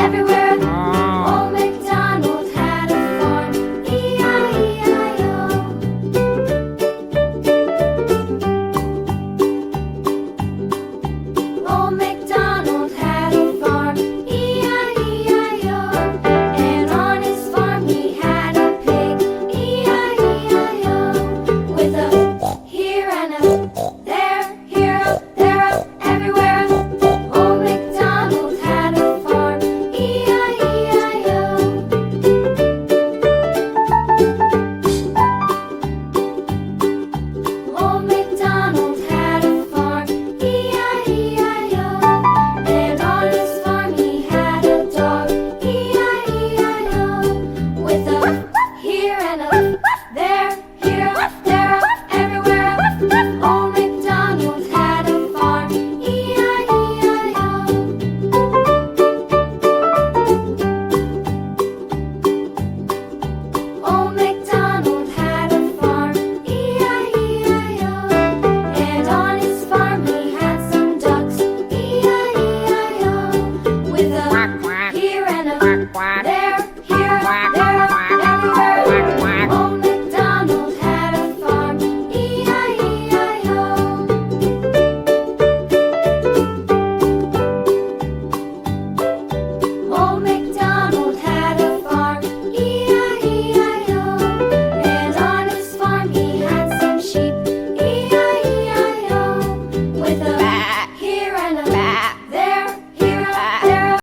everywhere. Old MacDonald had a farm, E-I-E-I-O. Old MacDonald had a farm, E-I-E-I-O. And on his farm he had a pig, E-I-E-I-O. With a here and a there, here, up, there, up, everywhere. Old MacDonald had a farm, E-I-E-I-O. Old MacDonald had a farm, E-I-E-I-O. And on his farm he had a dog, E-I-E-I-O. With a here and a there, here, up, there, up, everywhere. Old MacDonald had a farm, E-I-E-I-O. Old MacDonald had a farm, E-I-E-I-O. And on his farm he had some ducks, E-I-E-I-O. With a here and a there, here, there, everywhere. Old MacDonald had a farm, E-I-E-I-O. Old MacDonald had a farm, E-I-E-I-O. And on his farm he had some sheep, E-I-E-I-O. With a here and a